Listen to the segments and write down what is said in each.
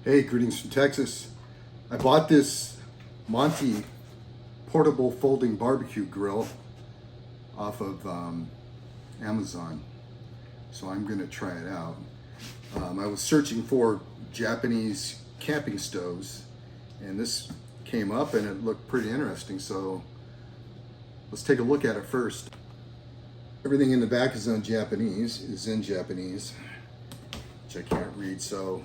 Hey, greetings from Texas. I bought this Monty portable folding barbecue grill off of Amazon, so I'm going to try it out. I was searching for Japanese camping stoves, and this came up and it looked pretty interesting, so let's take a look at it first. Everything in the back is in Japanese, which I can't read, so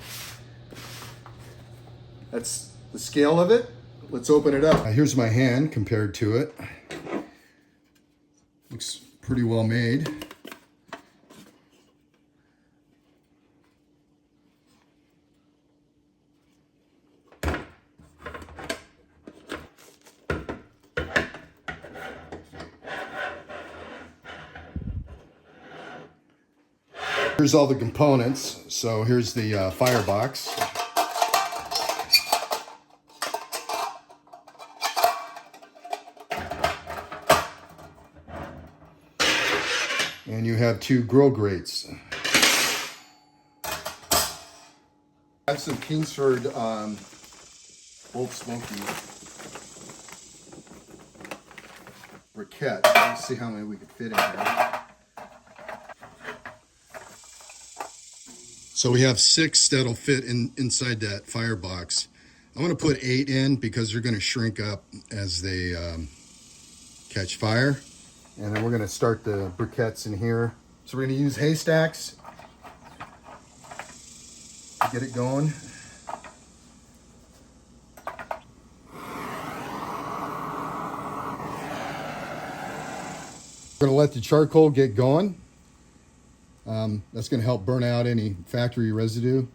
that's the scale of it. Let's open it up. Here's my hand compared to it. Looks pretty well made. Here's all the components. So here's the firebox. And you have two grill grates. I have some Kingsford Old Smoky briquette. Let's see how many we could fit in here. So we have 6 that'll fit inside that firebox. I'm going to put 8 in because they're going to shrink up as they catch fire. And then we're going to start the briquettes in here. So we're going to use haystacks to get it going. We're going to let the charcoal get going. That's going to help burn out any factory residue.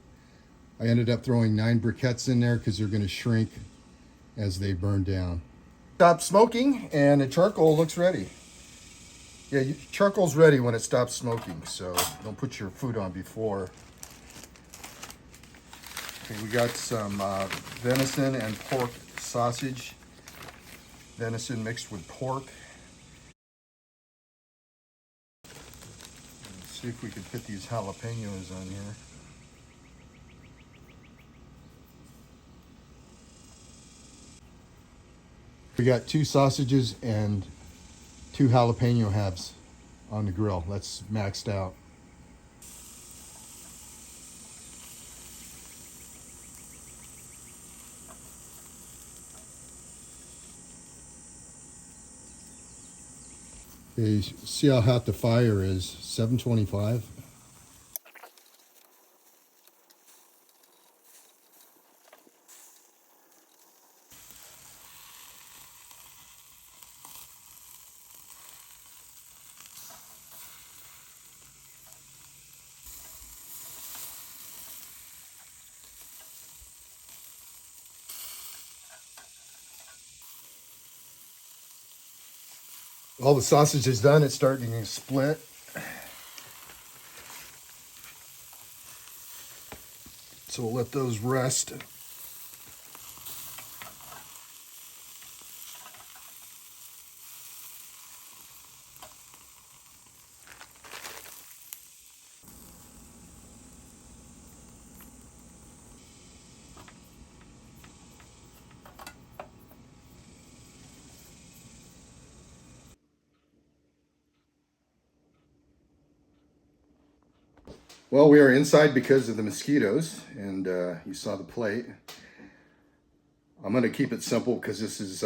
I ended up throwing 9 briquettes in there because they're going to shrink as they burn down. Stop smoking and the charcoal looks ready. Yeah, charcoal's ready when it stops smoking, so don't put your food on before. Okay, we got some venison and pork sausage. Venison mixed with pork. Let's see if we can fit these jalapenos on here. We got 2 sausages and 2 jalapeno halves on the grill. That's maxed out. Okay, see how hot the fire is, 725. All the sausage is done, it's starting to split. So we'll let those rest. Well, we are inside because of the mosquitoes, and you saw the plate. I'm going to keep it simple because this is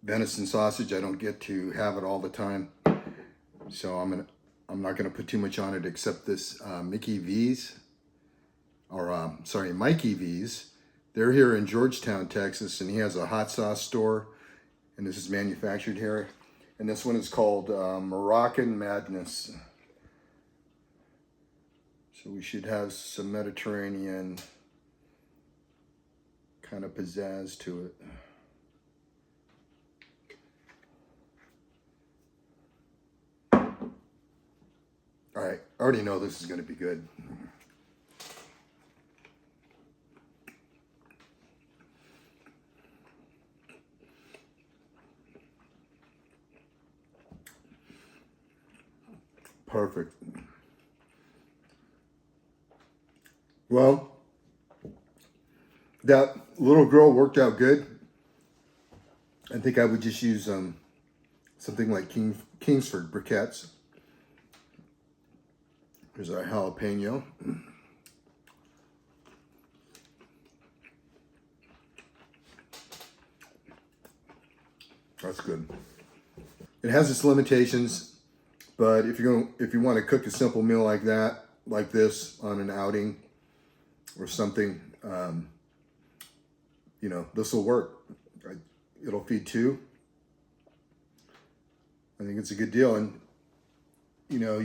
venison sausage. I don't get to have it all the time, so I'm not going to put too much on it except this Mikey V's, or Mikey V's. They're here in Georgetown, Texas, and he has a hot sauce store, and this is manufactured here. And this one is called Moroccan Madness. So we should have some Mediterranean kind of pizzazz to it. All right, I already know this is going to be good. Perfect. Well, That little grill worked out good. I think I would just use something like Kingsford briquettes. Here's our jalapeno. That's good. It has its limitations, but if you want to cook a simple meal like that, like this, on an outing or something, you know, this will work. It'll feed two. I think it's a good deal. And you know,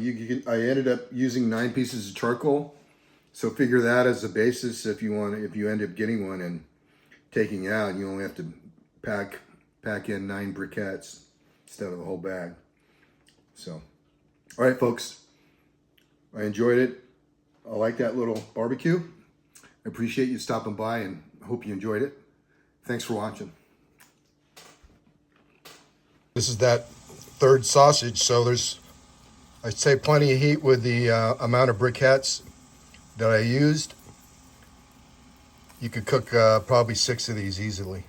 I ended up using 9 pieces of charcoal, so figure that as a basis if you end up getting one and taking it out. You only have to pack in 9 briquettes instead of a whole bag. So, all right, folks, I enjoyed it. I like that little barbecue. I appreciate you stopping by and hope you enjoyed it. Thanks for watching. This is that third sausage, so there's, I'd say, plenty of heat with the amount of briquettes that I used. You could cook probably 6 of these easily.